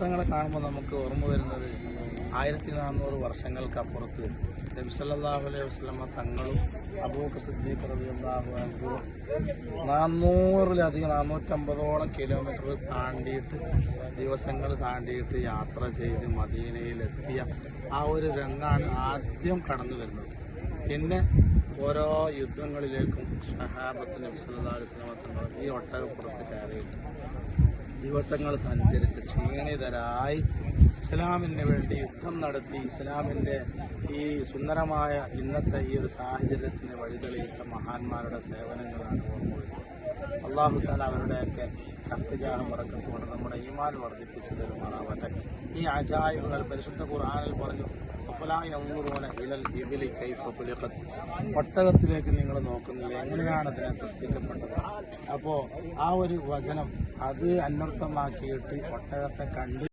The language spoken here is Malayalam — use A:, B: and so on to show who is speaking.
A: ഒട്ടകങ്ങളെ കാണുമ്പോൾ നമുക്ക് ഓർമ്മ വരുന്നത് 1400 വർഷങ്ങൾക്കപ്പുറത്ത് നബി സല്ലല്ലാഹു അലൈഹി വസല്ലമ തങ്ങളും അബൂബക്കർ സിദ്ദീഖ് റളിയല്ലാഹു അൻഹു 450ഓളം കിലോമീറ്റർ താണ്ടിയിട്ട് ദിവസങ്ങൾ താണ്ടിയിട്ട് യാത്ര ചെയ്ത് മദീനയിലെത്തിയ ആ ഒരു രംഗാണ് ആദ്യം കടന്നു വരുന്നത്. പിന്നെ ഓരോ യുദ്ധങ്ങളിലേക്കും സഹാബത്ത് നബി സല്ലല്ലാഹു അലൈഹി വസല്ലമ തങ്ങൾ ഈ ഒട്ടകപ്പുറത്ത് കയറിയിട്ട് ദിവസങ്ങൾ സഞ്ചരിച്ച് ക്ഷീണിതരായി ഇസ്ലാമിന് വേണ്ടി യുദ്ധം നടത്തി ഇസ്ലാമിൻ്റെ ഈ സുന്ദരമായ ഇന്നത്തെ ഈ ഒരു സാഹചര്യത്തിന് വഴിതെളിയിച്ച മഹാന്മാരുടെ സേവനങ്ങളാണ് ഓർമ്മ വരുന്നത്. അള്ളാഹു തആല അവരുടെയൊക്കെ ഹഖ്ജാഹ് ബറക്കത്തുകൊണ്ട് നമ്മുടെ ഈമാൻ വർദ്ധിപ്പിച്ചു തരുമാറാവട്ടെ. ഈ അജായിബുകൾ പരിശുദ്ധ ഖുർആനിൽ പറഞ്ഞു, ഒട്ടകത്തിലേക്ക് നിങ്ങൾ നോക്കുന്നില്ല, എങ്ങനെയാണ് അതിനെ സൃഷ്ടിക്കപ്പെട്ടത്. അപ്പോൾ ആ ഒരു വചനം അത് അന്വർത്ഥമാക്കിയിട്ട് ഒട്ടകത്തെ കണ്ട്